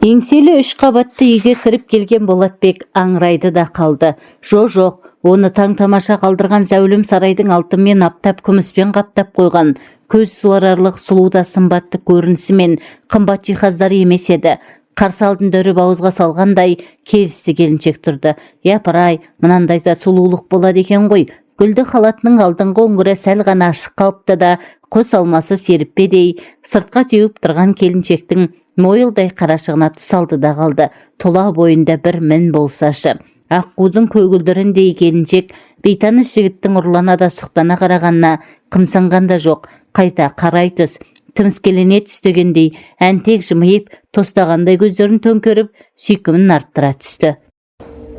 Еңселі 3 қабатты үйге кіріп келген Болатбек аңырайды да қалды. Жоқ, оны таң-тамаша қалдырған зәулім сарайдың алтынмен аптап күміспен қаптап қойған көз суарарлық сұлу да сымбатты көрінісі мен қымбат жиһаздары емес еді. Қарсы алдында үріп ауызға салғандай келісті келіншек тұрды. Япыр-ай, мынандай да сұлулық болады екен ғой. Гүлді халатының алдыңғы өңірі сәл ғана ашық қалыпты да, қос алмасы серіппедей сыртқа теуіп тұрған келіншектің мойылдай қарашығына тұсалды да қалды. Тұла бойында бір мін болсашы. Аққудың көгілдіріндей келіншек бейтаныс жігіттің ұрлана да сұқтана қарағанына қымсынған да жоқ. Қайта қарай түс, тіміскелене түстегендей әнтек жымиып, тостағандай көздерін төңкеріп, сүйкімін арттыра түсті.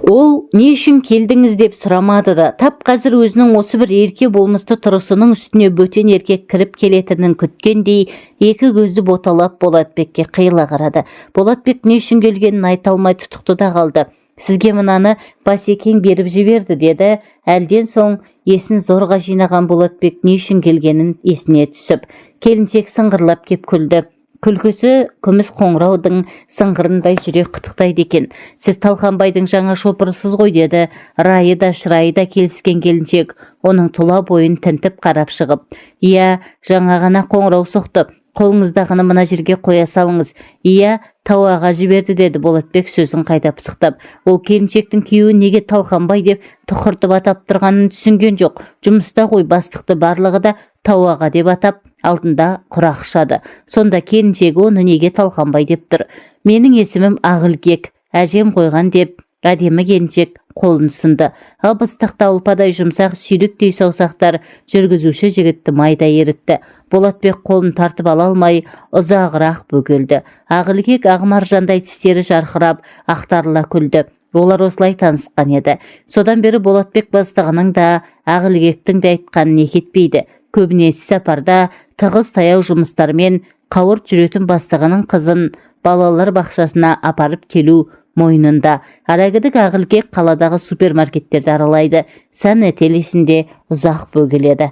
Ол не үшін келдіңіз деп сұрамады да, тап қазір өзінің осы бір ерке болмысты тұрысының үстіне бөтен еркек кіріп келетінін күткендей, екі көзді боталап Болатбекке қиыла қарады. Болатбек не үшін келгенін айта алмай тұтықты да қалды. Сізге мынаны Басекең беріп жіберді, деді. Әлден соң есін зорға жинаған Болатбек не үшін келгенін есіне түсіп, келіншек сыңғырлап кеп күлді. Күлкісі күміс қоңыраудың сыңғырындай жүрек қытықтайды екен. Сіз Талқанбайдың жаңа шопырысыз ғой, деді. Райы да шырайы да келіскен келіншек оның тұла бойын тінтіп қарап шығып. Иә, жаңа ғана қоңырау соқты. Қолыңыздағыны мына жерге қоя салыңыз. Иә, Тауаға жіберді, деді Болатбек сөзін қайта пысықтап. Ол келіншектің күйеуі неге Талқанбай деп тұқыртып атап тұрғанын түсінген жоқ. Жұмыста ғой, бастықты барлығы да Тауаға деп атап, алдында құрақ ұшады. Сонда келіншегі оны неге Талқанбай деп тұр? Менің есімім Ағылкек, әжем қойған, деп әдемі келіншек қолын ұсынды. Ып-ыстықта ұлпадай жұмсақ сүйріктей саусақтар жүргізуші жігітті майда ерітті. Болатбек қолын тартып ала алмай ұзағырақ бөгелді. Ағылкек ағмаржандай тістері жарқырап ақтарыла күлді. Олар осылай танысқан еді. Содан бері Болатбек бастығының да Ағылкектің де айтқанын екетпейді. Көбінесе сапарда тығыз таяу жұмыстармен қауырт жүретін бастығының қызын балалар бақшасына апарып келу мойнында. Арагідік Ағылкек қаладағы супермаркеттерді аралайды. Сән етелесінде ұзақ бөгеледі.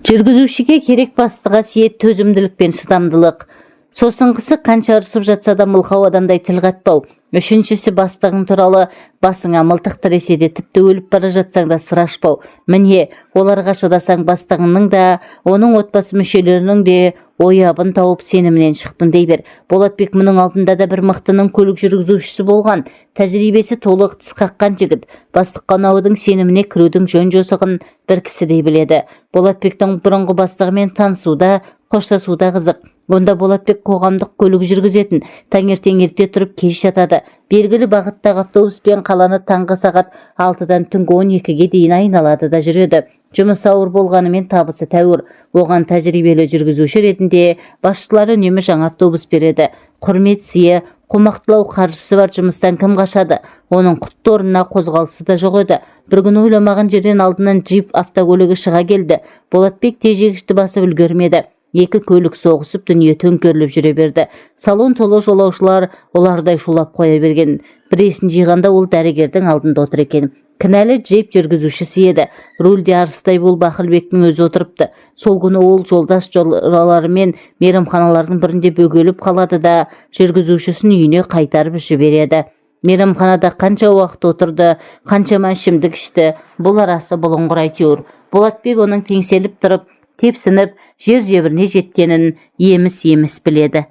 Жүргізушіге керек бастыға сиет төзімділік пен шыдамдылық. Сосынғысы қанша ұрсып жатса да мылқау адамдай тіл қатпау. Үшіншісі бастығың туралы басыңа мылтық тіресе де тіпті өліп бара жатсаң да сыр ашпау. Міне, оларға шыдасаң бастығыңның да, оның отбасы мүшелерінің де ойабын тауып сенімінен шықтың дей бер. Болатбек мұның алдында да бір мықтының көлік жүргізушісі болған, тәжірибесі толық тіс қаққан жігіт. Бастыққа ұнаудың сеніміне кірудің жөн-жосығын бір кісідей біледі. Болатбектің бұрынғы бастығымен танысуда, қоштасуда қызық. Онда Болатбек қоғамдық көлік жүргізетін, таңертең ерте тұрып кеш жатады. Белгілі бағыттағы автобуспен қаланы таңғы сағат 6-дан түнгі 12-ге дейін айналады да жүреді. Жұмыс ауыр болғанымен табысы тәуір. Оған тәжірибелі жүргізуші ретінде басшылары үнемі жаңа автобус береді. Құрмет сыйы, қомақтылау қаржысы бар жұмыстан кім қашады? Оның құтты орнына қозғалысы да жоқ еді. Бір күн ойламаған жерден алдынан джип автокөлігі шыға келді. Болатбек тежегішті басып үлгермеді. Екі көлік соғысып дүние төңкеріліп жүре берді. Салон толы жолаушылар олардай шулап қоя берген. Біресін жиғанда ол дәрігердің алдында отыр екен. Кінәлі джип жүргізушісі еді. Рульде арыстай болып Ақылбектің өзі отырыпты. Сол күні ол жолдас жолаулары мен мейрамханалардың бірінде бөгеліп қалады да жүргізушісін үйіне қайтарып жібереді. Мейрамханада қанша уақыт отырды, қаншама ішімдік ішті, бұл арасы бұлыңғыр әйтеуір. Болатбек оның теңселіп тұрып, тепсініп, жер-жебіріне жеткенін еміс-еміс біледі.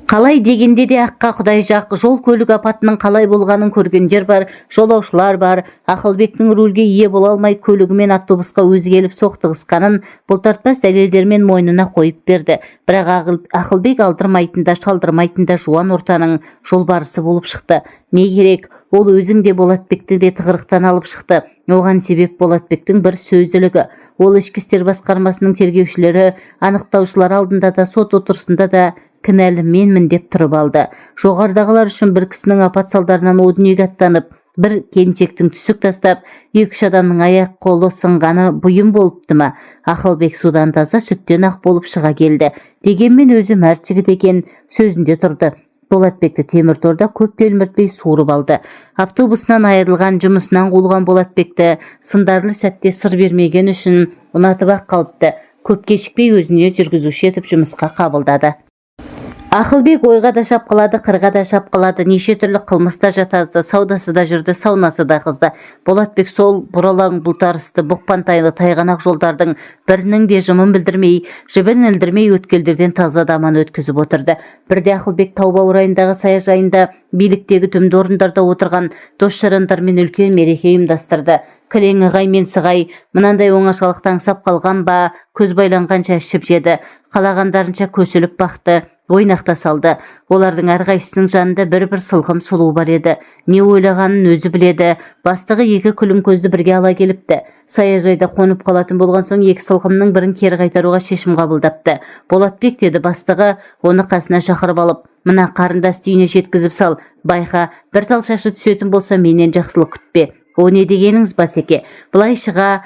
Қалай дегенде де аққа құдай жақ, жол көлік апатының қалай болғанын көргендер бар, жолаушылар бар. Ақылбектің рульге ие бола алмай көлігі мен автобусқа өзі келіп соқтығысқанын бұлтартпас дәлелдермен мойнына қойып берді. Бірақ Ақылбек алдырмайтын да шалдырмайтын да жуан ортаның жолбарысы болып шықты. Не керек? Ол өзің де Болатбекті де тығырықтан алып шықты. Оған себеп Болатбектің бір сөзділігі. Ол ішкі істер басқармасының тергеушілері, анықтаушылар алдында да сот отырысында да кінәлі менмін деп тұрып алды. Жоғарыдағылар үшін бір кісінің апат салдарынан о дүниеге аттанып, бір келіншектің түсік тастап, 2-3 адамның аяқ қолы сынғаны бұйым болыпты ма? Ақылбек судан таза, сүттен ақ болып шыға келді. Дегенмен өзі мәрт жігіт екен, сөзінде тұрды. Болатбекті темір торда көп телміртпей суырып алды. Автобусынан айырылған, жұмысынан қуылған Болатбекті сындарлы сәтте сыр бермеген үшін ұнатып ақ қалыпты. Көп кешікпей өзіне жүргізуші етіп жұмысқа қабылдады. Ақылбек ойға да шапқылады, қырға да шапқылады, неше түрлі қылмыста жатазды, саудасы да жүрді, саунасы да қызды. Болатбек сол бұралаң бұлтарысты, бұқпантайлы тайғанақ жолдардың бірінің де жымын білдірмей, жібін ілдірмей өткелдерден таза даман өткізіп отырды. Бірде Ақылбек Таубаурайындағы саяжайында биліктегі түмді орындарда отырған дос-жарандармен үлкен мереке ұйымдастырды. Кілең ығай мен сығай мынандай оңашалықтан аңсап қалған ба, көз байланғанша ішіп жеді, қалағандарынша көсіліп бақты, ойнақта салды. Олардың әрқайсысының жанында бір-бір сылғым сұлу бар еді. Не ойлағанын өзі біледі. Бастығы екі күлім көзді бірге ала келіпті. Саяжайда қонып қалатын болған соң екі сылғымның бірін кері қайтаруға шешім қабылдапты. Болатбек, деді бастығы, оны қасына шақырып алып, мына қарындас үйіне жеткізіп сал. Байқа, бір тал шашы түсетін болса менен жақсылық күтпе. О не дегеніңіз, Басеке? Бұлай шыға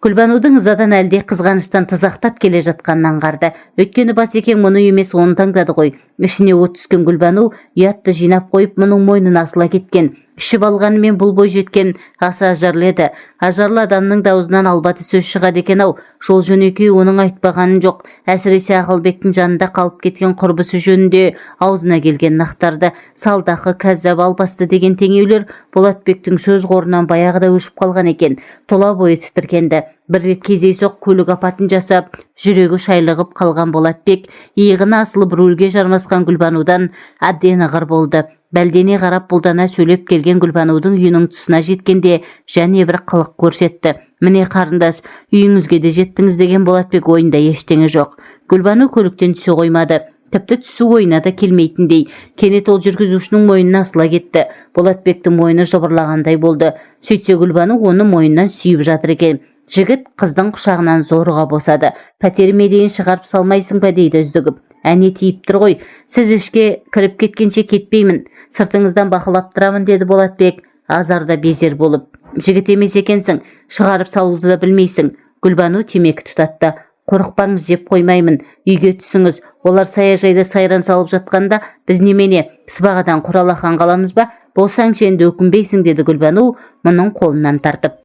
Гүлбанудың ызадан әлде қызғаныштан тызақтап келе жатқанын аңғарды. Өйткені Басекең мұны емес оны таңдады ғой. Ішіне от түскен Гүлбану ұятты жинап қойып мұның мойнын асыла кеткен. Ішіп алғанымен бұл бой жеткен аса ажарлы еді. Ажарлы адамның даузынан албаты сөз шығады екен ау. Жол жөнекей оның айтпағанын жоқ. Әсіресе Ақылбектің жанында қалып кеткен құрбысы жөнінде аузына келген нақтарды. Салдақы, кәззап, албасты деген теңеулер Болатбектің сөз қорынан баяғыда өшіп қалған екен. Тола бойы тітіркенді. Бір рет кездейсоқ көлік апатын жасап, жүрегі шайлығып қалған Болатбек иығына асылып рөлге жармасқан Гүлбанудан әбден ығыр болды. Бәлдене қарап бұлдана сөйлеп келген Гүлбанудың үйінің тұсына жеткенде және бір қылық көрсетті. Міне қарындас, үйіңізге де жеттіңіз деген Болатбек ойында ештеңе жоқ. Гүлбану көліктен түсе қоймады. Тіпті түсу ойына да келмейтіндей. Кенет ол жүргізушінің мойнына асыла кетті. Болатбектің мойны жыбырлағандай болды. Сөйтсе Гүлбану оны мойнынан сүйіп жатыр екен. Жігіт қыздың құшағынан зорға босады. Пәтеріме дейін шығарып салмайсың ба, дейді үздігіп. Әне тиіп тұр ғой. Сіз ішке кіріп кеткенше кетпеймін. Сыртыңыздан бақылап тұрамын, деді Болатбек, азарда безер болып. Жігіт емес екенсің, шығарып салуды да білмейсің. Гүлбану темекі тұтатты. Қорықпаңыз, жеп қоймаймын. Үйге түсіңіз. Олар саяжайда сайран салып жатқанда біз немене сыбағадан құралақан қаламыз ба? Болсаң енді өкінбейсің, деді Гүлбану мұның қолынан тартып.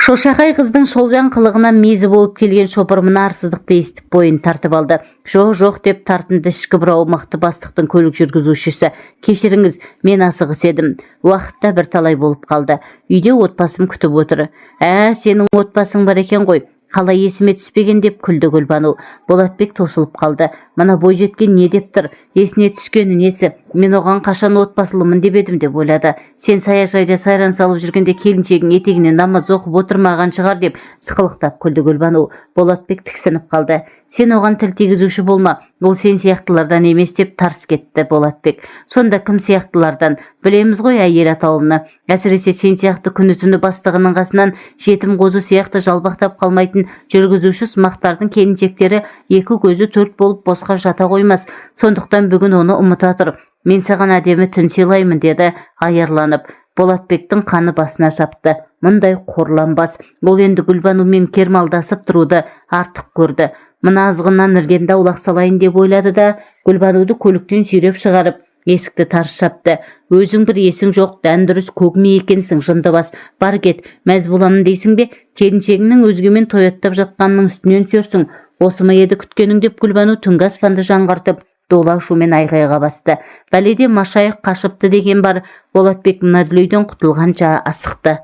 Шошақай қыздың шолжаң қылығынан мезі болып келген шопыр мына арсыздықты естіп бойын тартып алды. Жоқ деп тартынды ішкі бұрауы мықты бастықтың көлік жүргізушісі. Кешіріңіз, мен асығыс едім. Уақытта бір талай болып қалды. Үйде отбасым күтіп отыр. Сенің отбасың бар екен ғой. Қалай есіме түспеген, деп күлді Гүлбану. Болатбек тосылып қалды. Мына бой жеткен не деп тұр? Есіне түскені несі? Мен оған қашан отбасылымын деп едім, деп ойлады. Сен саяжайда сайран салып жүргенде келіншегің етегіне намаз оқып отырмаған шығар, деп сықылықтап күлді Гүлбану. Болатбек тіксініп қалды. Сен оған тіл тигізуші болма, ол сен сияқтылардан емес, деп тарс кетті Болатбек. Сонда кім сияқтылардан? Білеміз ғой әйел атаулыны. Әсіресе сен сияқты күні-түні бастығының қасынан жетім қозы сияқты жалбақтап қалмайтын жүргізуші сымақтардың келіншектері екі көзі төрт болып босқа жата қоймас. Сондықтан бүгін оны ұмыта тұр. Мен саған әдемі түн сыйлаймын, деді аярланып. Болатбектің қаны басына шапты. Мұндай қорланбас. Ол енді Гүлбанумен кермалдасып тұруды артық көрді. Мына азғыннан іргемді аулақ салайын деп ойлады да Гүлбануды көліктен сүйреп шығарып есікті тарс жапты. Өзің бір есің жоқ, дән дұрыс көкме екенсің, жындыбас. Бар кет, мәз боламын дейсің бе? Келіншегіңнің өзгемен тояттап жатқанның үстінен түсерсің. Осы ма еді күткенің, деп Гүлбану түнгі аспанды жаңғыртып дола шумен айғайға басты. Бәледе машайық қашыпты деген бар. Болатбек мына дүлейден құтылғанша асықты.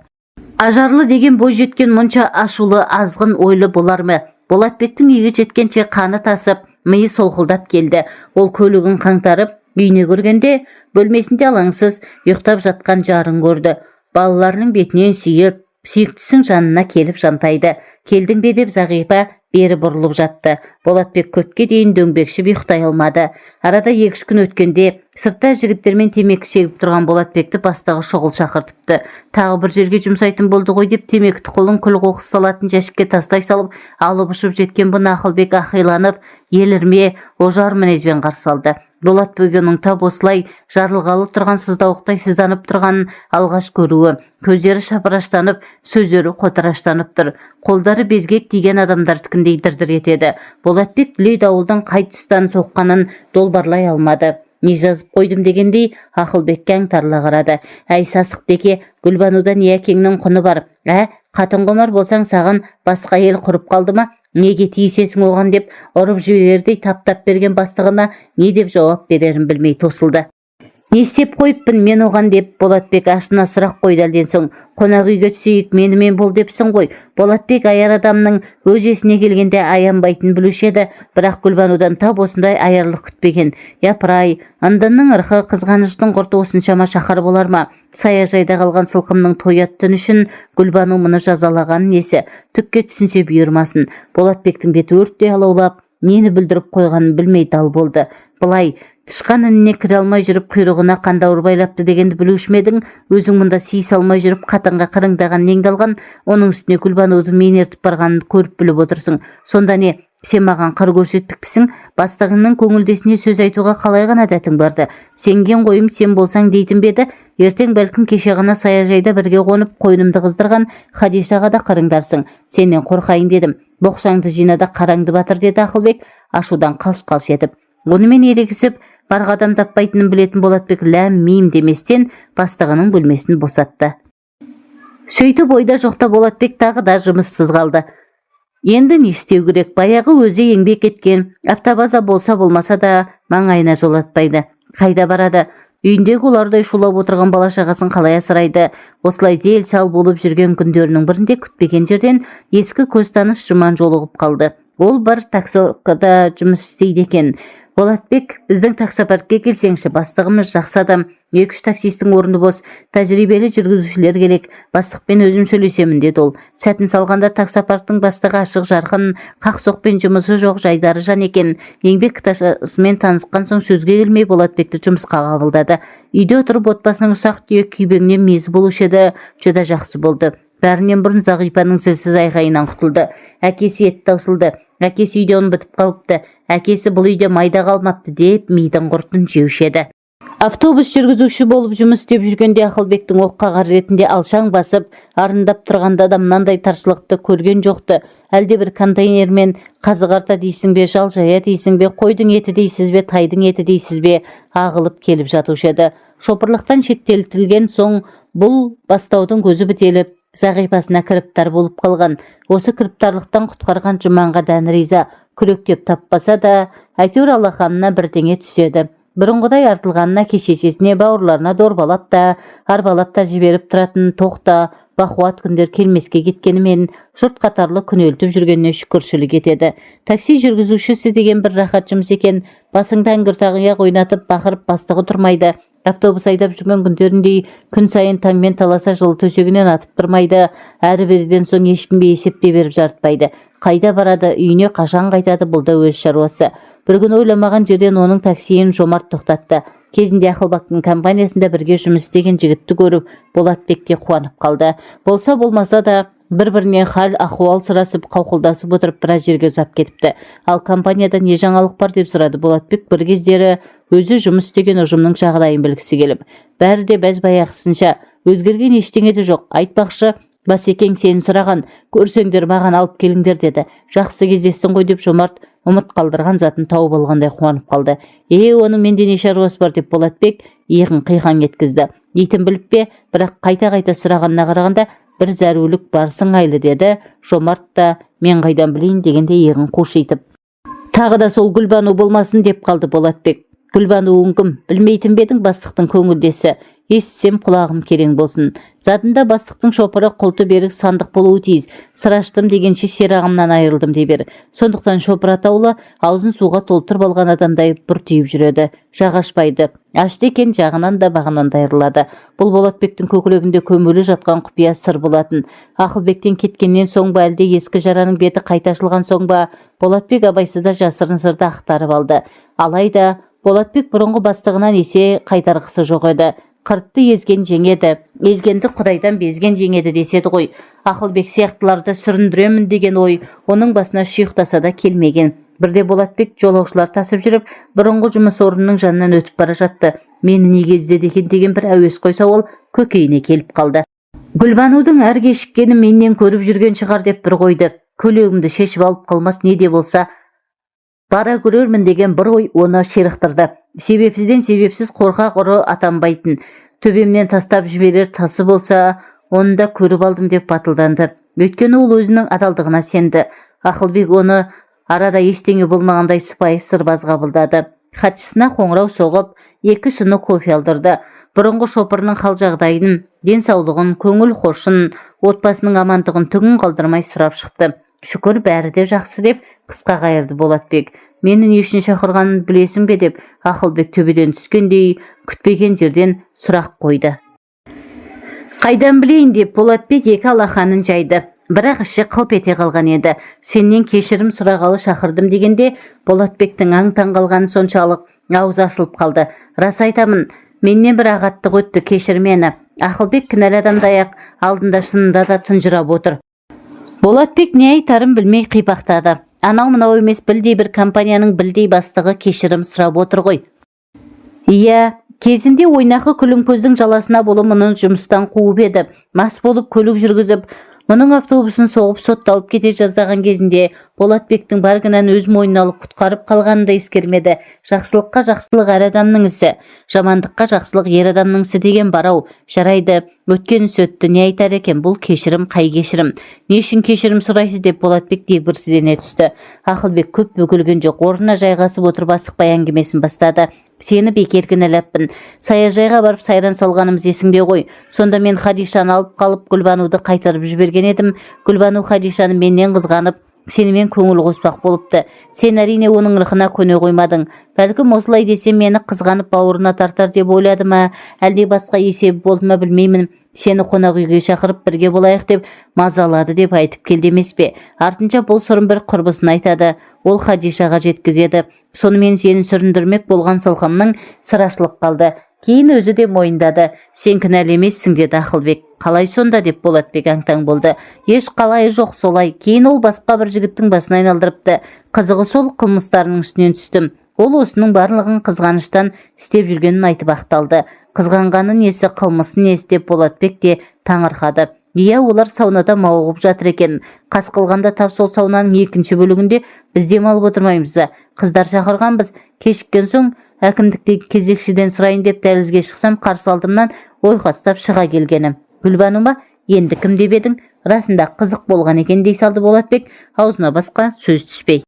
Ажарлы деген бой жеткен мұнша ашулы, азғын ойлы болар ма? Болатбектің үйге жеткенше қаны тасып, миы солқылдап келді. Ол көлігін қаңтарып, үйіне көргенде бөлмесінде алаңсыз ұйықтап жатқан жарын көрді. Балаларының бетінен сүйіп, сүйіктісінің жанына келіп жантайды. Келдің бе, деп Зағипа бері бұрылып жатты. Болатбек көпке дейін дөңбекшіп ұйықтай алмады. Арада 2-3 күн өткенде сыртта жігіттермен темекі шегіп тұрған Болатбекті бастығы шұғыл шақыртыпты. Тағы бір жерге жұмсайтын болды ғой, деп темекі тұқылын күл қоқыс салатын жәшікке тастай салып, алып ұшып жеткен бұны Ақылбек ақиланып, елірме, ожар мінезбен қарсы алды. Болатбек оның тап осылай жарылғалы тұрған сыздауықтай сызданып тұрғанын алғаш көруі. Көздері шапыраштанып, сөздері қотыраштанып тұр. Қолдары безгек тиген адамдардікіндей дір-дір етеді. Болатбек дүлей дауылдың қай тұстан соққанын долбарлай алмады. Не жазып қойдым дегендей Ақылбекке аңтарыла қарады. Әй сасық деке, Гүлбануда не әкеңнің құны бар? Қатын құмар болсаң саған басқа ел құрып қалды ма? неге тиісесің оған деп ұрып жіберердей таптап берген бастығына не деп жауап берерін білмей тосылды. Не істеп қойыппын мен оған деп Болатбек ашына сұрақ қойды әлден соң. Қонақ үйге түсейік, менімен бол депсің ғой. Болатбек аяр адамның өз есіне келгенде аянбайтын білуші еді, бірақ Гүлбанудан тап осындай аярлық күтпеген. Япырай, ындынның ырқы, қызғаныштың құрты осыншама шақар болар ма? Саяжайда қалған сылқымның той аттын үшін Гүлбану мұны жазалаған несі? Түкке түсінсе бұйырмасын. Болатбектің беті өрттей алаулап, нені бүлдіріп қойғанын білмей дал болды. Былай тышқан ініне кіре алмай жүріп құйрығына қандауыр байлапты дегенді білуші ме едің? Өзің мұнда сый салмай жүріп қатынға қырыңдаған неңді алған, оның үстіне Гүлбануды мен ертіп барғанын көріп біліп отырсың. Сонда не, сен маған қыр көрсетпекпісің? Бастығыңның көңілдесіне сөз айтуға қалай ғана дәтің барды? Сенген қойым сен болсаң дейтін бе еді? Ертең бәлкім кеше ғана саяжайда бірге қонып қойнымды қыздырған Хадишаға да қырыңдарсың. Сенен қорқайын дедім. Боқшаңды жинада қараңды батыр, деді Ақылбек ашудан қалш-қалш етіп. Онымен ерегісіп барға адам таппайтынын білетін Болатбек ләм мим деместен бастығының бөлмесін босатты. Сөйтіп ойда жоқта Болатбек тағы да жұмыссыз қалды. Енді не істеу керек? Баяғы өзі еңбек еткен автобаза болса болмаса да маңайына жолатпайды. Қайда барады? Үйіндегі олардай шулап отырған бала шағасын қалай асырайды? Осылай дел сал болып жүрген күндерінің бірінде күтпеген жерден ескі көзтаныс Жұман жолығып қалды. Ол бір таксокада жұмыс істейді екен. Болатбек, біздің таксопаркке келсеңші, бастығымыз жақсы адам, 2-3 таксистің орны бос, тәжірибелі жүргізушілер керек, бастықпен өзім сөйлесемін деді ол. Сәтін салғанда таксопарктың бастығы ашық жарқын, қақсоқпен жұмысы жоқ жайдары жан екен. Еңбек кітапшасымен танысқан соң сөзге келмей Болатбекті жұмысқа қабылдады. Үйде отырып отбасының ұсақ түйек күйбеңнен мезі болушы еді, жүда жақсы болды. Бәрінен бұрын Зағипаның зілсіз айғайынан құтылды. Әкесі ет таусылды. Әкесі үйде бітіп қалыпты. Әкесі бұл үйде майда қалмапты деп мидың құртын жеуші еді. Автобус жүргізуші болып жұмыс істеп жүргенде Ақылбектің оққағар ретінде алшаң басып, арындап тұрғанда да мынандай таршылықты көрген жоқты. Әлде бір контейнермен қазы қарта дейсің бе, жалжая дейсің бе, қойдың еті дейсіз бе, тайдың еті дейсіз бе, ағылып келіп жатушы еді. Шопырлықтан шеттетілген соң бұл бастаудың көзі бітеліп, Зағипасына кіріптар болып қалған. Осы кіріптарлықтан құтқарған Жұманға дән риза, күректеп таппаса да, әйтеуір алақанына бірдеңе түседі. Бұрынғыдай артылғанына кешесесіне бауырларына дорбалап та, арбалап та жіберіп тұратын тоқта, бақуат күндер келмеске кеткенімен жұрт қатарлы күнелтіп жүргеніне шүкіршілік етеді. Такси жүргізушісі деген бір рахат жұмыс екен. Басыңда әңгір-тағия ойнатып бақырып бастығы тұрмайды. Автобус айдап жүрген күндеріндей күн сайын таңмен таласа жылы төсегінен атып тұрмайды. Әрі беріден соң ешкімге есепте беріп жарытпайды. Қайда барады, үйіне қашан қайтады, бұл да өз шаруасы. Бір күн ойламаған жерден оның таксиін Жомарт тоқтатты. Кезінде Ақылбектің компаниясында бірге жұмыс істеген жігітті көріп, Болатбекке қуанып қалды. Болса болмаса да бір-бірінен хал ахуал сұрасып, қауқылдасып отырып біраз жерге ұзап кетіпті. Ал компанияда не жаңалық бар деп сұрады Болатбек бір кездері өзі жұмыс істеген ұжымның жағдайын білгісі келіп. Бәрі де бәз-баяғысынша, өзгерген ештеңе де жоқ. Айтпақшы, Басекең сені сұраған, көрсеңдер маған алып келіңдер деді. Жақсы кездестің ғой деп Жомарт ұмыт қалдырған затын тауып алғандай қуанып қалды. Оның менде не шаруасы бар деп Болатбек иығын қиқан еткізді. Дейтін біліп пе, бірақ қайта-қайта сұрағанына қарағанда бір зәрулік бар сыңайлы деді. Жомарт та мен қайдан білейін дегенде иығын қушитып. Тағы да сол Гүлбану болмасын деп қалды Болатбек. Гүлбануың кім? Білмейтін бе едің бастықтың көңілдесі? Естісем құлағым керең болсын. Затында бастықтың шопыры құлты берік сандық болуы тиіс. Сыраштым дегенше серағымнан айырылдым дей бер. Сондықтан шопыр атаулы аузын суға толтырып алған адамдай бұртиып жүреді. Жағашпайды. Ашты екен жағынан да бағынан да айырылады. Бұл Болатбектің көкірегінде көмулі жатқан құпия сыр болатын. Ақылбектен кеткеннен соң ба, әлде ескі жараның беті қайта ашылған соң ба, Болатбек абайсызда жасырын сырды ақтарып алды. Алайда Болатбек бұрынғы бастығынан есе қайтарғысы жоқ еді. Қыртты езген жеңеді, езгенді құдайдан безген жеңеді деседі ғой. Ақылбек сияқтыларды сүріндіремін деген ой оның басына шүйықтаса да келмеген. Бірде Болатбек жолаушылар тасып жүріп, бұрынғы жұмыс орнының жанынан өтіп бара жатты. Мені неге іздеді екен деген бір әуесқой сауал көкейіне келіп қалды. Гүлбанудың әр кешіккені менен көріп жүрген шығар деп бір қойды. Көйлегімді шешіп алып қалмас не де болса бара көрермін деген бір ой оны ширықтырды. Себепсізден себепсіз қорқақ ұры атанбайтын. Төбемнен тастап жіберер тасы болса, оны да көріп алдым деп батылданды. Өйткені ол өзінің адалдығына сенді. Ақылбек оны арада ештеңе болмағандай сыпайы сырбаз қабылдады. Хатшысына қоңырау соғып, 2 шыны кофе алдырды. Бұрынғы шопырының хал жағдайын, денсаулығын, көңіл хошын, отбасының амандығын түгін қалдырмай сұрап шықты. Шүкір, бәрі де жақсы деп қысқа қайырды Болатбек. Мені не үшін шақырғанын білесің бе деп Ақылбек төбеден түскендей күтпеген жерден сұрақ қойды. Қайдан білейін деп Болатбек 2 алақанын жайды. Бірақ іші қылп ете қалған еді. Сенен кешірім сұрағалы шақырдым дегенде Болатбектің аң-таң қалғаны соншалық аузы ашылып қалды. Рас айтамын, менен бір ағаттық өтті, кешір мені. Ақылбек кінәлі адамдай-ақ алдында шынында да тұнжырап отыр. Болатбек не айтарын білмей қипақтады. Анау-мынау емес, білдей бір компанияның білдей бастығы кешірім сұрап отыр ғой. Иә, кезінде ойнақы күлімкөздің жаласына болып мұны жұмыстан қуып еді. Мас болып көлік жүргізіп, мұның автобусын соғып сотталып кете жаздаған кезінде Болатбектің бар кінән өз мойнына алып құтқарып қалғанын да ескермеді. Жақсылыққа жақсылық әр адамның ісі, жамандыққа жақсылық ер адамның ісі деген барау. Жарайды, өткен іс өтті, не айтар екен, бұл кешірім, қай кешірім? Не үшін кешірім сұрайсыз деп Болатбек дегбірсіздене түсті. Ақылбек көп бөгелген жоқ, орнына жайғасып отырып асықпай әңгімесін бастады. Сені бекер кінәлаппын. Саяжайға барып сайран салғанымыз есіңде ғой. Сонда мен Хадишаны алып қалып Гүлбануды қайтарып жіберген едім. Гүлбану Хадишаны менен қызғанып, сенімен көңіл қоспақ болыпты. Сен әрине оның ырқына көне қоймадың. Бәлкім осылай десе мені қызғанып бауырына тартар деп ойлады ма, әлде басқа есебі болды ма білмеймін. Сені қонақ үйге шақырып бірге болайық деп мазалады деп айтып келді емес пе? Артынша бұл сырын бір құрбысын айтады. Ол Хадишаға жеткізеді. Сонымен сені сүріндірмек болған сылқымның сыры ашылып қалды. Кейін өзі де мойындады. Сен кінәлі емессің деді Ақылбек. Қалай сонда деп Болатбек аң-таң болды. Еш қалайы жоқ, солай. Кейін ол басқа бір жігіттің басына айналдырыпты. Қызығы сол қылмыстарының үстінен түстім. Ол осының барлығын қызғаныштан істеп жүргенін айтып ақталды. Қызғанғаны несі, қылмысы несі деп Болатбек те таңырқады. Иә, олар саунада мауығып жатыр екен. Қас қылғанда тап сол саунаның 2-ші бөлігінде біз демалып отырмаймыз ба? Қыздар шақырғанбыз. Кешіккен соң әкімдіктегі кезекшіден сұрайын деп дәлізге шықсам, қарсы алдымнан ойқастап шыға келгенім. Гүлбану ма? Енді кім деп едің? Расында қызық болған екен дей салды Болатбек, аузына басқа сөз түспей.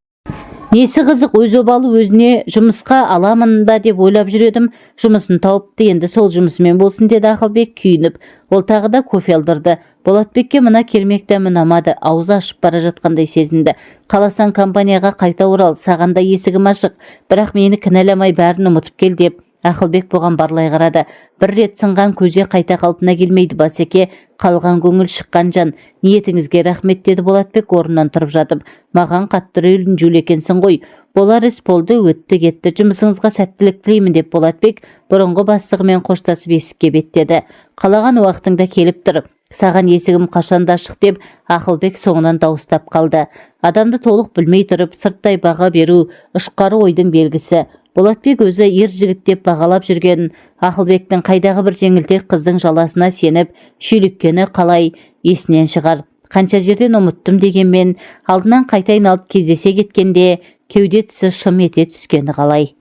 Несі қызық, өз обалы өзіне жұмысқа аламын ба деп ойлап жүредім. Жұмысын тауыпты, енді сол жұмысымен болсын деді Ақылбек күйініп. Ол тағы да кофе алдырды. Болатбекке мына кермек дәмі ұнамады, аузы ашып бара жатқандай сезінді. Қаласаң компанияға қайта орал, саған да есігім ашық, бірақ мені кінәламай бәрін ұмытып кел деп Ақылбек бұған барлай қарады. Бір рет сынған көзе қайта қалпына келмейді басеке, қалған көңіл шыққан жан. Ниетіңізге рахмет деді Болатбек орнынан тұрып жатып. Маған қатты ренжулі екенсің ғой. Болар іс болды, өтті кетті. Жұмысыңызға сәттілік тілеймін деп Болатбек бұрынғы бастығымен қоштасып есікке беттеді. Қалаған уақытыңда келіп тұр. Саған есігім қашанда ашық деп Ақылбек соңынан дауыстап қалды. Адамды толық білмей тұрып сырттай баға беру ұшқары ойдың белгісі. Болатбек өзі ер жігіт деп бағалап жүрген Ақылбектің қайдағы бір жеңілтек қыздың жаласына сеніп шүйліккені қалай есінен шығар. Қанша жерден ұмыттым дегенмен алдынан қайта айналып кездесе кеткенде кеуде тұсы шым ете түскені қалай.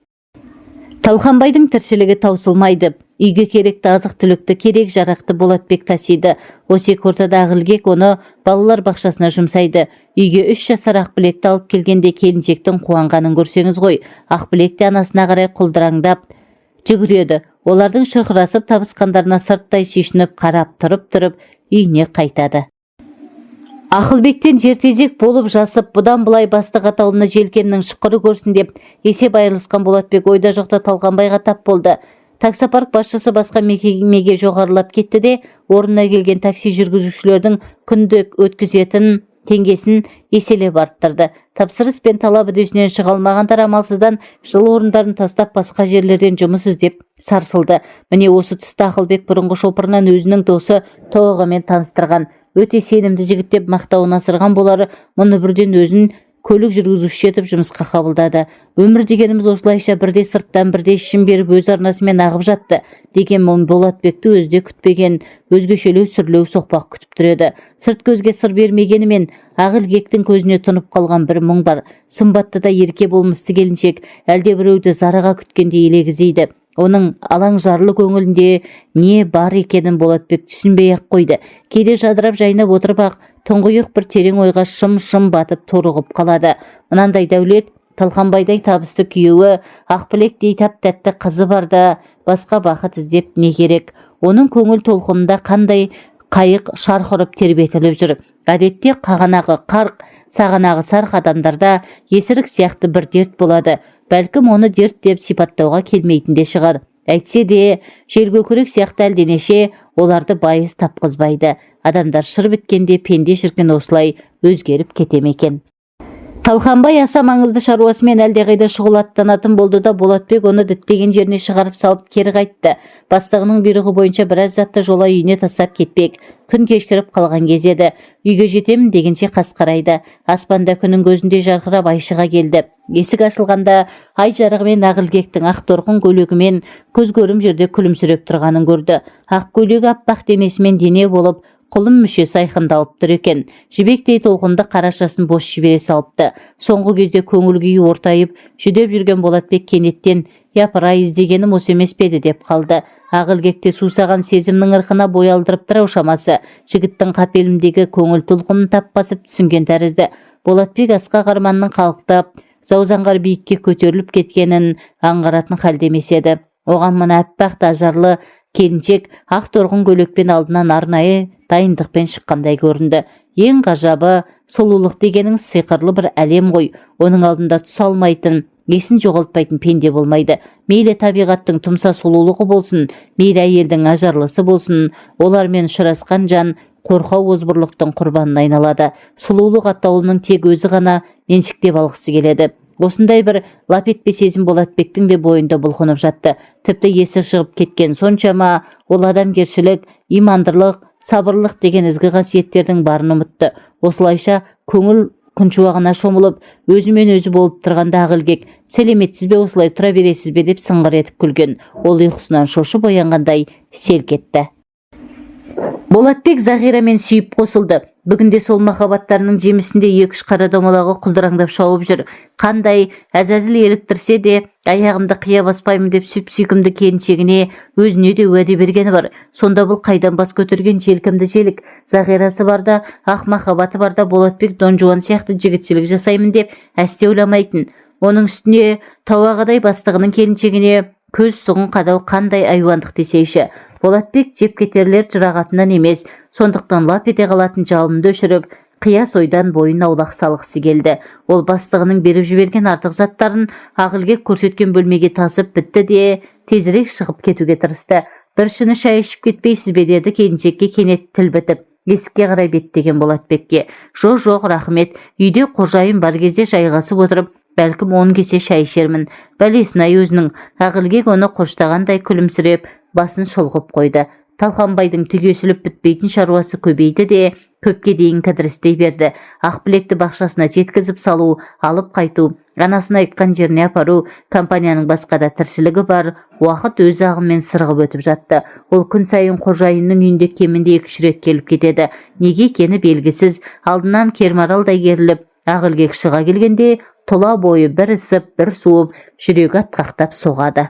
Талқанбайдың тіршілігі таусылмайды. Үйге керекті азық-түлікті керек жарақты Болатбек тасиды. Осек ортада Ақылбек оны балалар бақшасына жұмсайды. Үйге 3 жасар Ақбілекті алып келгенде келіншектің қуанғанын көрсеңіз ғой. Ақбілек те анасына қарай құлдыраңдап жүгіреді. Олардың шырқырасып табысқандарына сырттай сүйсініп қарап тұрып үйіне қайтады. Ақылбектен жертезек болып жасып, бұдан бұлай бастық атаулыны желкемнің шықыры көрсін деп есеп айырылысқан Болатбек ойда жоқта Талғанбайға тап болды. Таксопарк басшысы басқа мекемеге жоғарылап кетті де, орнына келген такси жүргізушілердің күндік өткізетін теңгесін еселеп арттырды. Тапсырыс пен талап үдесінен шыға алмағандар амалсыздан жыл орындарын тастап басқа жерлерден жұмыс іздеп сарсылды. Міне осы тұста Ақылбек бұрынғы шопырынан өзінің досы Тоғымен таныстырған. Өте сенімді жігіт деп мақтауын асырған болары мұны бірден өзін көлік жүргізуші етіп жұмысқа қабылдады. Өмір дегеніміз осылайша бірде сырттан бірде ішін беріп өз арнасымен ағып жатты деген Болатбекті өзде күтпеген өзгешелеу сүрлеу соқпақ күтіп тұреді. Сырт көзге сыр бермегенімен Ақылбектің көзіне тұнып қалған бір мұң бар. Сымбатты да ерке болмысты келіншек әлде біреуді зарыға күткенде елегізейді. Оның алаңжарлы көңілінде не бар екенін Болатбек түсінбей-ақ қойды. Кейде жадырап жайнап отырып ақ тұңғиық бір терең ойға шым-шым батып торығып қалады. Мынандай дәулет, Талқанбайдай табысты күйеуі, Ақбілектей тәп-тәтті қызы барда басқа бақыт іздеп не керек? Оның көңіл толқынында қандай қайық шарқ ұрып тербетіліп жүр. Әдетте қағанағы қарқ, сағанағы сарқ адамдарда есірік сияқты бір дерт болады. Бәлкім оны дерт деп сипаттауға келмейтін де шығар. Әйтсе де, желкөкірек сияқты әлденеше оларды байыз тапқызбайды. Адамдар шыр біткенде пенде шіркін осылай өзгеріп кетем екен. Талқанбай аса маңызды шаруасымен әлдеқайда шұғылаттанатын болды да Болатбек оны діттеген жеріне шығарып салып кері қайтты. Бастығының бұйрығы бойынша біраз затты жола үйіне тастап кетпек. Күн кешкіріп қалған кез еді. Үйге жетемін дегенше қас қарайды. Аспанда күннің көзінде жарқырап ай шыға келді. Есік ашылғанда ай жарығымен Ақылбектің ақ торқын көйлегімен көз көрім жерде күлімсіреп тұрғанын көрді. Ақ көйлегі аппақ денесімен дене болып, құлын мүшесі айқындалып тұр екен. Жібектей толқынды қарашасын бос жібере салыпты. Соңғы кезде көңіл күйі ортайып, жүдеп жүрген Болатбек кенеттен «Япыр-ай, іздегенім осы емес пе еді» деп қалды. Ақылбекте сусаған сезімнің ырқына бой алдырып тұр шамасы. Жігіттің қапелімдегі көңіл толқынын тап басып түсінген тәрізді. Болатбек асқақ арманның қалықтап, заузаңғар биікке көтеріліп кеткенін аңғаратын халде емес еді. Оған мына аппақ ажарлы келіншек ақ торғын көйлекпен алдынан арнайы дайындықпен шыққандай көрінді. Ең ғажабы, сұлулық дегенің сиқырлы бір әлем ғой. Оның алдында түса алмайтын, есін жоғалтпайтын пенде болмайды. Мейлі табиғаттың тұмса сұлулығы болсын, мейлі әйелдің ажарлысы болсын, олармен ұшырасқан жан қорқау озбырлықтың құрбанына айналады. Сұлулық атаулының тек өзі ғана меншіктеп алғысы келеді. Осындай бір лап етпе сезім Болатбектің де бойында бұлқынып жатты. Тіпті есі шығып кеткен соншама ол адамгершілік, имандылық, сабырлық деген ізгі қасиеттердің барын ұмытты. Осылайша көңіл күншуағына шомылып, өзімен өзі болып тұрғанда Ақылбек «Сәлеметсіз бе, осылай тұра бересіз бе?» деп сыңғыр етіп күлген. Ол ұйқысынан шошып оянғандай селк етті. Болатбек Зағирамен сүйіп қосылды. Бүгінде сол махаббаттарының жемісінде екі-үш қара домалағы құлдыраңдап шауып жүр. Қандай әзәзіл еліктірсе де, аяғымды қия баспаймын деп сүйкімді келіншегіне өзіне де уәде бергені бар. Сонда бұл қайдан бас көтерген желкімді желік? Зағирасы барда, ақ махаббаты барда Болатбек донжуан сияқты жігітшілік жасаймын деп әсте ойламайтын. Оның үстіне тауағадай бастығының келіншегіне көз сұғын қадау қандай айуандық десейші. Болатбек жеп кетерлер жырағатынан емес, сондықтан лап ете қалатын жалынды өшіріп, қияс ойдан бойын аулақ салғысы келді. Ол бастығының беріп жіберген артық заттарын Ақылбек көрсеткен бөлмеге тасып бітті де тезірек шығып кетуге тырысты. «Бір шыны шай ішіп кетпейсіз бе?» деді келіншекке кенет тіл бітіп. Есікке қарай беттеген Болатбекке. «Жоқ, рахмет. Үйде қожайын бар кезде жайғасып отырып, бәлкім 10 кесе шай ішермін. Бәлесін-ай өзінің». Ақылбек оны қоштағандай күлімсіреп, басын шұлғып қойды. Талқанбайдың түгесіліп бітпейтін шаруасы көбейді де көпке дейін кідірістей берді. Ақбілекті бақшасына жеткізіп салу, алып қайту, анасын айтқан жеріне апару, компанияның басқа да тіршілігі бар. Уақыт өз ағымен сырғып өтіп жатты. Ол күн сайын қожайынның үйінде кемінде 2-3 рет келіп кетеді. Неге екені белгісіз. Алдынан кермаралдай керіліп, Ақылбек шыға келгенде тұла бойы бір ысып, бір суып, жүрегі атқақтап соғады.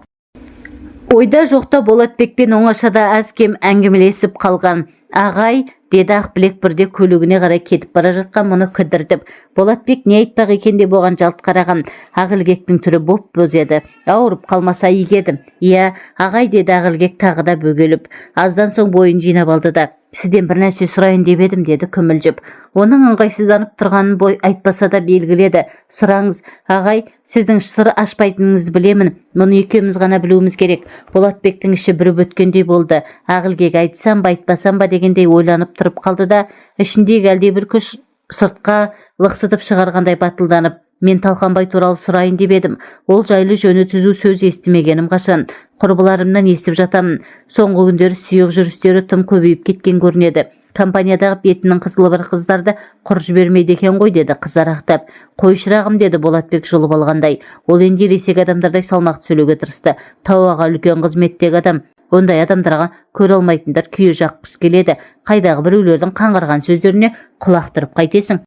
Ойда жоқта Болатбекпен оңашада аз-кем әңгімелесіп қалған. «Ағай», деді Ақбілек бірде көлігіне қарай кетіп бара жатқан мұны кідіртіп. Болатбек не айтпақ екен деп оған жалт қараған. Ақылбектің түрі боп-боз еді. «Ауырып қалмаса игі едім». «Иә, ағай», деді Ақылбек тағы да бөгеліп. Аздан соң бойын жинап алды да «Сізден бір нәрсе сұрайын деп едім», деді күмілжіп. Оның ыңғайсызданып тұрғанын бой айтпаса да белгіледі. «Сұраңыз, ағай, сіздің сыр ашпайтыныңызды білемін. Мұны екеуміз ғана білуіміз керек». Болатбектің іші бүріп өткендей болды. Ақылбек айтсам ба айтпасам ба дегендей ойланып тұрып қалды да ішіндегі әлдебір күш сыртқа лықсытып шығарғандай батылданып: «Мен Талқанбай туралы сұрайын деп едім. Ол жайлы жөні түзу сөз естімегенім қашан. Құрбыларымнан естіп жатамын. Соңғы күндері сүйек жүрістері тым көбейіп кеткен көрінеді. Компаниядағы бетінің қызылы бір қыздарды құр жібермейді екен ғой», деді қызарақтап. «Қой шырағым», деді Болатбек жұлып алғандай. Ол енді ересек адамдардай салмақты сөйлеуге тырысты. «Тауаға үлкен қызметтегі адам. Ондай адамдарға көре алмайтындар күйе жаққыш келеді. Қайдағы біреулердің қаңғырған сөздеріне құлақ түріп қайтесің?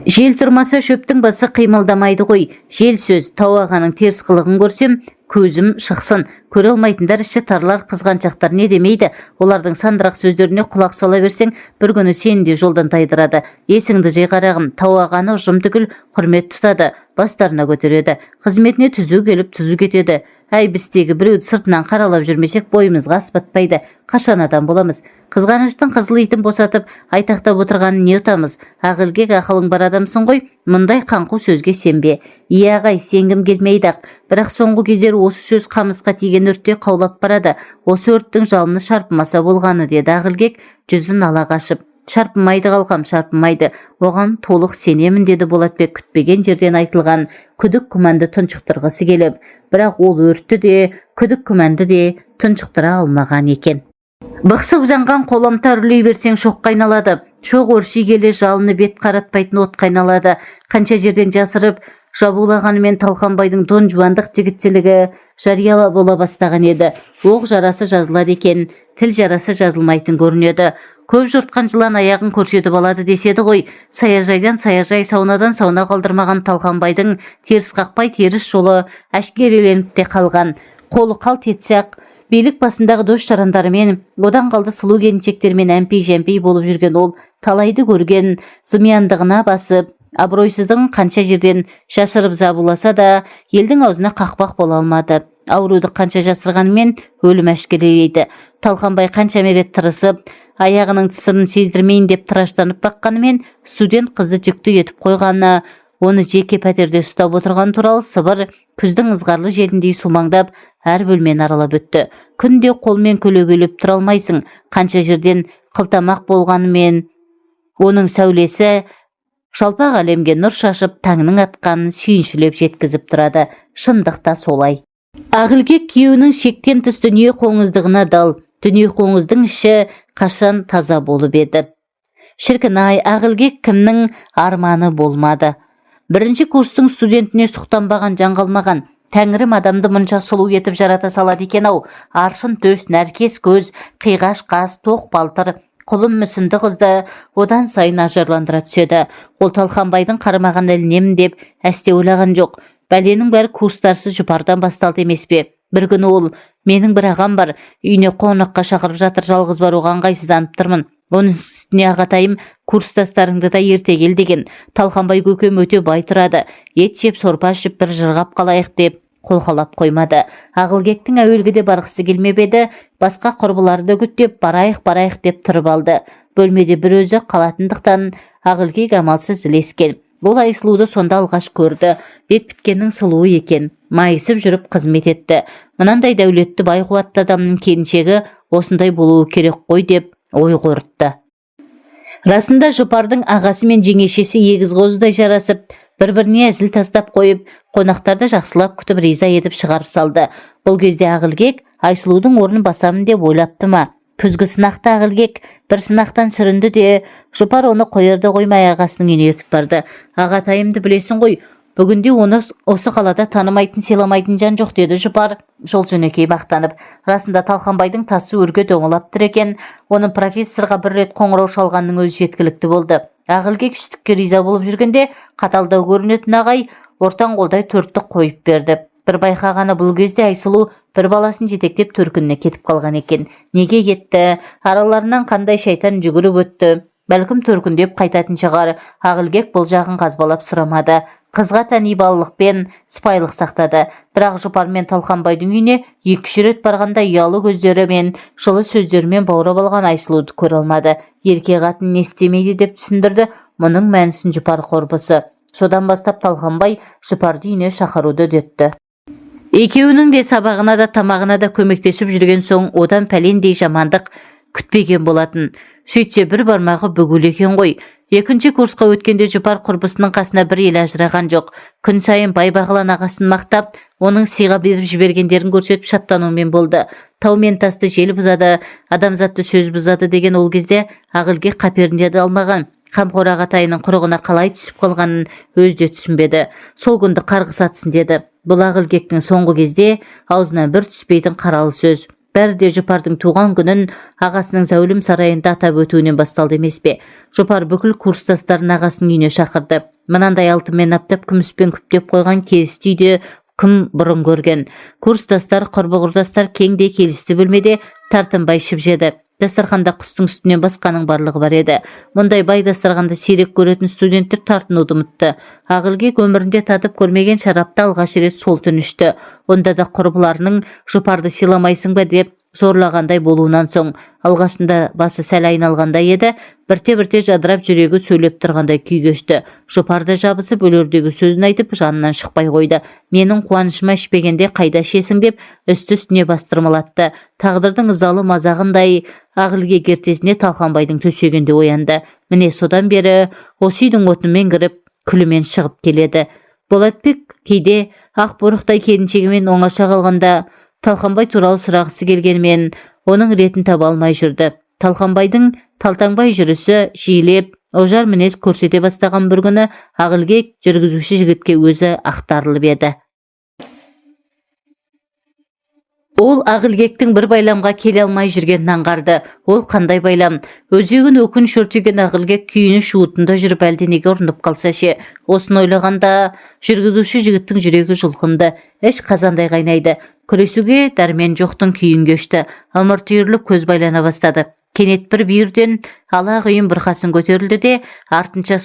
Жел тұрмаса шөптің басы қимылдамайды ғой. Жел сөз, тау ағаның теріс қылығын көрсем, көзім шықсын. Көре алмайтындар іші тарлар қызғаншақтар не демейді. Олардың сандырақ сөздеріне құлақ сала берсең, бір күні сені де жолдан тайдырады. Есіңді жи қарағым, тауағаны ұжым түгіл құрмет тұтады, бастарына көтереді. Қызметіне түзу келіп түзу кетеді. Әй, біздегі біреуді сыртынан қаралап жүрмесек, бойымызға аспатпайды. Қашан адам боламыз? Қызғаныштың қызыл итін босатып, айтақтап отырғанын не ұтамыз? Ақылгек, ақылың бар адамсың ғой, мұндай қаңқу сөзге сенбе. Иә ағай, сенгім келмейді ақ. Бірақ соңғы кездері осы сөз қамысқа тиген өртте қаулап барады. Осы өрттің жалыны шарпымаса болғаны, деді Ақылгек, жүзін ала қашып. Шарпымайды қалқам, шарпымайды. Оған толық сенемін, деді Болатбек күтпеген жерден айтылған күдік күмәнді тұншықтырғысы келіп. Бірақ ол өртті де, күдік күмәнді де тұншықтыра алмаған екен. Бықсып жанған қоламта үрлей берсең шоққа айналады. Шоқ өрши келе жалыны бет қаратпайтын отқа айналады. Қанша жерден жасырып, жабулағанымен Талқанбайдың дон жуандық жігітшілігі жарияла бола бастаған еді. Оқ жарасы жазылады екен, тіл жарасы жазылмайтын көрінеді. Көп жұртқан жылан аяғын көрсетіп алады деседі ғой. Саяжайдан саяжай, саунадан сауна қалдырмаған Талқанбайдың теріс қақпай теріс жолы әшкереленіп те қалған. Қолы қалт етсе-ақ, билік басындағы дос-жарандарымен, одан қалды сұлу келіншектермен әмпей-жәмпей болып жүрген ол талайды көрген, зымияндығына басып, абыройсыздығын қанша жерден шашырып забуласа да, елдің аузына қақпақ бола алмады. Ауруды қанша жасырғанымен өлім әшкерелейді. Талқанбай қанша мерет тырысып, аяғының тысырын сездірмейін деп тыраштанып баққанымен, студент қызды жүкті етіп қойғаны, оны жеке пәтерде ұстап отырған туралы сыбыр күздің ызғарлы желіндей сумаңдап әр бөлмені аралап өтті. Күнде қолмен көлегейлеп тұра алмайсың. Қанша жерден қылтамақ болғанымен, оның сәулесі жалпақ әлемге нұр шашып, таңның атқанын сүйіншілеп жеткізіп тұрады. Шындықта солай. Ақылгек күйеуінің шектен тыс дүние қоңыздығына дал. Дүние қоңыздың іші қашан таза болып еді. Шіркін-ай, Ақылгек кімнің арманы болмады. Бірінші курстың студентіне сұқтанбаған жан қалмаған. Тәңірім адамды мұнша сұлу етіп жарата салады екен-ау. Аршын төс, нәркес көз, қиғаш қас, тоқ балтыр, құлым мүсінді қызды одан сайын ажарландыра түседі. Ол Талқанбайдың қарамаған ілінемін деп әсте ойлаған жоқ. Бәленің бәрі курстарсы жұпардан басталды емес пе? Бір күні ол, менің бір ағам бар, үйіне қонаққа шақырып жатыр, жалғыз баруға ыңғайсызданып тұрмын. Оның үстіне ағатайым, курстастарыңды да ерте кел деген. Талқанбай көкем өте бай тұрады. Ет жеп, сорпа ішіп бір жырғап қалайық деп қолқалап қоймады. Ақылгектің әуелгіде барғысы келмеп еді, басқа құрбыларды күттеп барайық деп тұрып алды. Бөлмеде бір өзі қалатындықтан Ақылгек амалсыз ілескен. Ол Айсұлуды сонда алғаш көрді. Бет біткеннің сұлуы екен. Майысып жүріп қызмет етті. Мынандай дәулетті бай қуатты адамның келіншегі осындай болуы керек қой деп ой қорытты. Расында жұпардың ағасы мен жеңешесі егіз қозыдай жарасып, бір-біріне әзіл тастап қойып, қонақтарды жақсылап күтіп риза етіп шығарып салды. Бұл кезде Ақылгек Айсұлудың орнын басамын деп ойлапты ма? Күзгі сынақты Ақылгек бір сынақтан сүрінді де, жұпар оны қойырды қоймай ағасының үйіне ертіп барды. Ағатайымды білесің ғой, бүгінде оны осы қалада танымайтын, сыйламайтын жан жоқ, деді жұпар жол жөнекей бақтанып. Расында Талқанбайдың тасы өрге доңылап тұр екен. Оның профессорға бір рет қоңырау шалғанның өзі жеткілікті болды. Ақылгек іштікке риза болып жүргенде, қаталдау көрінетін ағай ортан қолдай төрттік қойып берді. Бір байқағаны бұл кезде Айсұлу бір баласын жетектеп төркініне кетіп қалған екен. Неге кетті? Араларынан қандай шайтан жүгіріп өтті? Бәлкім төркіндеп қайтатын шығар. Ақылгек бұл жағын қазбалап сұрамады. Қызға тән ибалылықпен сыпайылық сақтады. Бірақ жұпар мен Талқанбайдың үйіне 2-3 рет барғанда ұялы көздері мен жылы сөздерімен баурап алған Айсұлуды көре алмады. Ерке қатын не істемейді деп түсіндірді. Мұның мәнісін жұпар құрбысы. Содан бастап Талқанбай жұпарды үйіне шақыруды үдетті. Екеуінің де сабағына да тамағына да көмектесіп жүрген соң одан пәлендей жамандық күтпеген болатын. Сөйтсе бір бармағы бүгулі екен ғой. Екінші курсқа өткенде жұпар құрбысының қасына бір ел ажыраған жоқ. Күн сайын Байбағлан ағасын мақтап, оның сыйға беріп жібергендерін көрсетіп шаттанумен болды. Тау мен тасты жел бұзады, адамзатты сөз бұзады деген ол кезде Ақылгек қаперінде де алмаған. Қамқор ағатайының құрығына қалай түсіп қалғанын өзде түсінбеді. Сол күнді қарғыс атсын деді. Бұл Ақылгектің соңғы кезде аузынан бір түспейтін қаралы сөз. Бәрі де жұпардың туған күнін ағасының зәулім сарайында атап өтуінен басталды емес пе? Жұпар бүкіл курстастарын ағасының үйіне шақырды. Мынандай алтынмен аптап күміспен күптеп қойған келісті үйде кім бұрын көрген. Курстастар, құрбы-құрдастар кеңдей келісті бөлмеде тартынбай ішіп жеді. Дастарханда құстың үстінен басқаның барлығы бар еді. Мұндай бай дастарханды сирек көретін студенттер тартынуды ұмытты. Ақылбек өмірінде татып көрмеген шарапты алғаш рет сол түн ішті. Онда да құрбыларының жұпарды сыйламайсың ба деп зорлағандай болуынан соң алғашында басы сәл айналғандай еді, бірте-бірте жадырап жүрегі сөйлеп тұрғандай күй кешті. Жұпарды жабысып өлердегі сөзін айтып жанынан шықпай қойды. Менің қуанышыма ішпегенде қайда ішесің деп үсті-үстіне бастырмалатты. Тағдырдың ызалы мазағындай Ақылбек ертесіне Талқанбайдың төсегінде оянды. Міне содан бері осы үйдің отымен кіріп, күлімен шығып келеді. Болатбек кейде ақ борықтай келіншегімен оңаша қалғанда Талқанбай туралы сұрағысы келгенімен оның ретін таба алмай жүрді. Талқанбайдың талтаңбай жүрісі жиілеп, ожар мінез көрсете бастаған бір күні Ақылбек жүргізуші жігітке өзі ақтарылып еді. Ол Ақылбектің бір байламға келе алмай жүргенін аңғарды. Ол қандай байлам? Өзегін өкініш өртеген Ақылбек күйініш уытында жүріп әлденеге ұрынып қалса ше. Осыны ойлағанда жүргізуші жігіттің жүрегі жұлқынды, іш қазандай қайнайды. Күресуге дәрмен жоқтың күйін кешті. Ымырт үйіріліп көз байлана бастады. Кенет бір бүйірден ала құйын бұрқасын көтерілді де артынша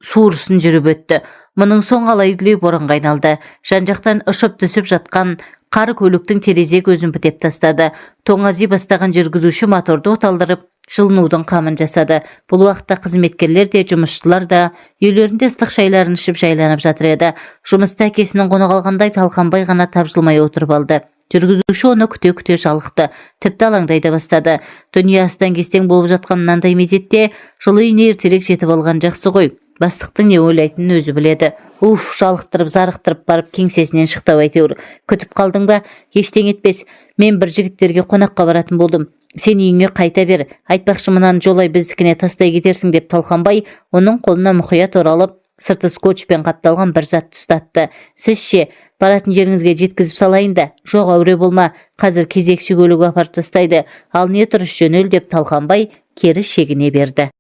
суырсын жүріп өтті. Мұның соң алай-дүлей боранға айналды. Жан-жақтан ұшып түсіп жатқан қар көліктің терезе көзін бітеп тастады. Тоңази бастаған жүргізуші моторды оталдырып, жылынудың қамын жасады. Бұл уақытта қызметкерлер де, жұмысшылар да үйлерінде ыстық шайларын ішіп жайланып жатыр еді. Жұмыста әкесінің қонақ алғандай Талқанбай ғана тапжылмай отырып алды. Жүргізуші оны күте-күте жалықты, тіпті алаңдай да бастады. Дүние астан кестең болып жатқан мынандай мезетте жылы үйіне ертерек жетіп алған жақсы ғой. Бастықтың не ойлайтынын өзі біледі. Жалықтырып, зарықтырып барып кеңсесінен шықты әйтеуір. Күтіп қалдың ба? Ештеңе етпес. Мен бір жігіттерге қонаққа баратын болдым. Сен үйіңе қайта бер. Айтпақшы мынаны жолай біздікіне тастай кетерсің деп Талқанбай оның қолына мұқият оралып, сырты скотчпен қапталған бір затты ұстатты. Сіз ше, баратын жеріңізге жеткізіп салайын да. Жоқ, әуре болма. Қазір кезекші көлігі апарып тастайды. Ал не тұрыш жөнел деп Талқанбай кері шегіне берді.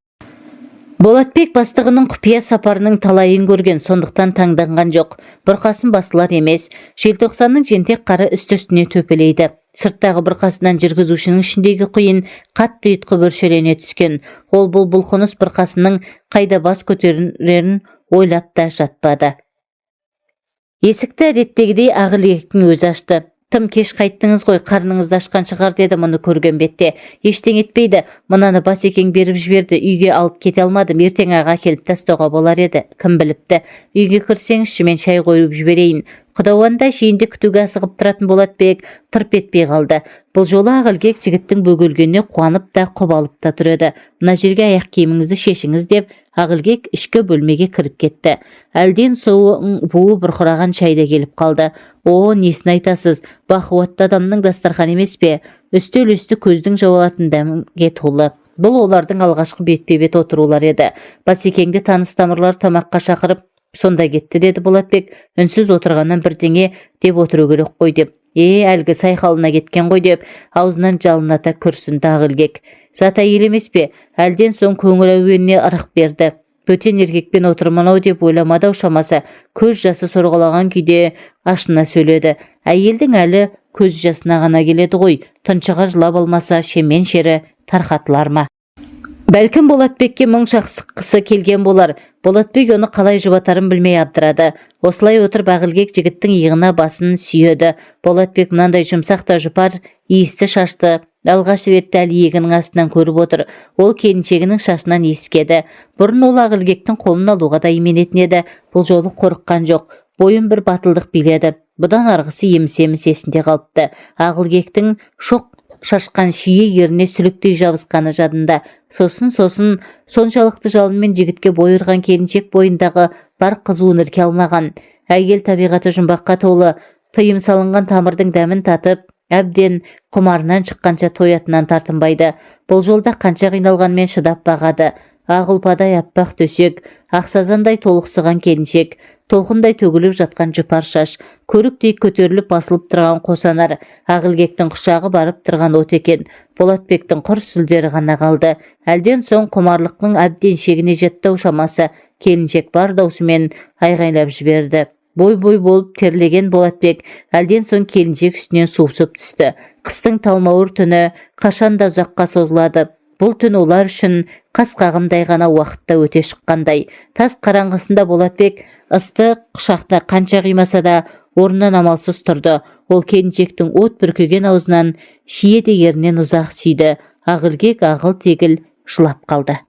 Болатбек бастығының құпия сапарының талайын көрген, сондықтан таңданған жоқ. Бұрқасын басылар емес. Желтоқсанның жентек қары үсті-үстіне төпелейді. Сырттағы бұрқасынан жүргізушінің ішіндегі құйын қатты ұйытқып өршелене түскен. Ол бұл бұлқыныс бұрқасының қайда бас көтерерін ойлап та жатпады. Есікті әдеттегідей Ақылбектің өзі ашты. Тым кеш қайттыңыз ғой, қарныңызды ашқан шығар деді мұны көрген бетте. Ештеңе етпейді, мынаны Басекең беріп жіберді, үйге алып кете алмадым, ертең аға келіп тастауға болар еді. Кім біліпті? Үйге кірсеңізші, мен шай қойып жіберейін. Құдауанда шейінде күтуге асығып тұратын Болатбек тырп етпей қалды. Бұл жолы Ақылбек жігіттің бөгелгеніне қуанып та қобалып та тұр еді. Мына жерге аяқ киіміңізді шешіңіз деп Ақылбек ішкі бөлмеге кіріп кетті. Әлден соң буы бұрқыраған шайда келіп қалды. О, несін айтасыз, бақуатты адамның дастархан емес пе? Үстел-үсті көздің жауалатын дәмге толы. Бұл олардың алғашқы бетпе-бет отырулар еді. Басекеңді таныс тамырлар тамаққа шақырып, сонда кетті деді Болатбек. Үнсіз отырғаннан бірдеңе деп отыру керек қой деп. Әлгі сайқалына кеткен ғой деп аузынан жалыната күрсінді Ақылбек. Зат әйел емес пе? Әлден соң көңіл әуеніне ырық берді. Бөтен еркекпен отырмын-ау деп ойламады шамасы. Көз жасы сорғалаған күйде ашына сөйледі. Әйелдің әлі көз жасына ғана келеді ғой. Тұншыға жылап алмаса шемен шері тарқатылар ма? Бәлкім Болатбекке мұң шақсыққысы келген болар. Болатбек оны қалай жұбатарын білмей абдырады. Осылай отырып Ақылбек жігіттің иығына басын сүйеді. Болатбек мынандай жұмсақ та жұпар иісті шашты алғаш рет дәл иегінің астынан көріп отыр. Ол келіншегінің шашынан иіскеді. Бұрын ол Ақылбектің қолын алуға да именетін еді. Бұл жолы қорыққан жоқ. Бойын бір батылдық биледі. Бұдан арғысы еміс-еміс есінде қалыпты. Ақылбектің шоқ шашқан шие еріне сүліктей жабысқаны жадында. Сосын соншалықты жалынмен жігітке бой ұрған келіншек бойындағы бар қызуын ірке алмаған. Әйел табиғаты жұмбаққа толы, тыйым салынған тамырдың дәмін татып, әбден құмарынан шыққанша тоятынан тартынбайды. Бұл жолда қанша қиналғанмен шыдап бағады. Ақ ұлпадай аппақ төсек, ақсазандай толықсыған келіншек, толқындай төгіліп жатқан жұпар шаш, көріктей көтеріліп басылып тұрған қосанар, Ақылбектің құшағы барып тұрған от екен. Болатбектің құр сүлдері ғана қалды. Әлден соң құмарлықтың әбден шегіне жетті шамасы, келіншек бар даусымен айғайлап жіберді. бой болып терлеген Болатбек әлден соң келіншек үстінен сусып түсті. Қыстың талмауыр түні қашан да ұзаққа созылады. Бұл түн олар үшін қас қағымдай ғана уақытта өте шыққандай. Тас қараңғысында Болатбек ыстық құшақта қанша қимаса да орнынан амалсыз тұрды. Ол келіншектің от бүркеген аузынан шие дегерінен ұзақ сүйді. Ағылгек ағыл-тегіл жылап қалды.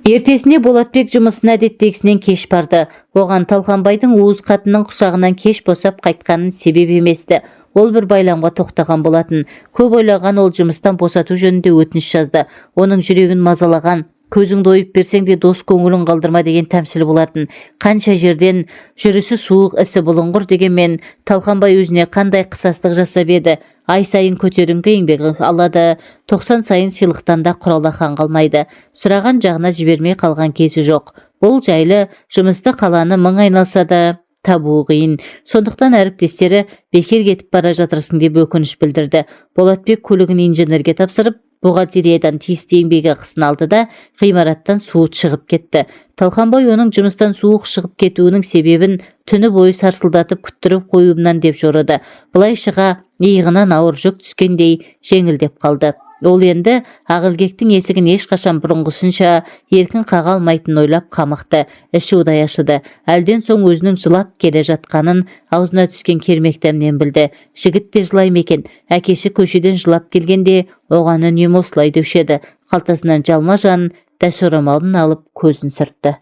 Ертесіне Болатбек жұмысына әдеттегісінен кеш барды. Оған Талқанбайдың уыз қатынның құшағынан кеш босап қайтқанын себеп еместі. Ол бір байламға тоқтаған болатын. Көп ойлаған ол жұмыстан босату жөнінде өтініш жазды. Оның жүрегін мазалаған, көзіңді ойып берсең де дос көңілін қалдырма деген тәмсіл болатын. Қанша жерден жүрісі суық, ісі бұлыңғыр дегенмен Талқанбай өзіне қандай қысастық жасап еді. Ай сайын көтеріңкі еңбегі алады, 90 сайын сыйлықтан да құралақан қалмайды. Сұраған жағына жібермей қалған кезі жоқ. Бұл жайлы жұмысты қаланы мың айналса да табуы қиын. Сондықтан әріптестері бекер кетіп бара жатырсың деп өкініш білдірді. Болатбек көлігін инженерге тапсырып, бухгалтериядан тиісті еңбегі ақысын алды да ғимараттан суыт шығып кетті. Талқанбай оның жұмыстан суық шығып кетуінің себебін түні бойы сарсылдатып күттіріп қоюымнан деп жорыды. Былайшыға иығынан ауыр жүк түскендей жеңілдеп қалды. Ол енді Ағылгектің есігін ешқашан бұрынғысынша еркін қаға алмайтынын ойлап қамықты. Іші удай ашыды. Әлден соң өзінің жылап келе жатқанын аузына түскен кермек дәмнен білді. Жігіт те жылай ма екен? Әкесі көшеден жылап келгенде оған үнемі осылай деуші еді. Қалтасынан жалма-жан дәш орамалын алып көзін сүртті.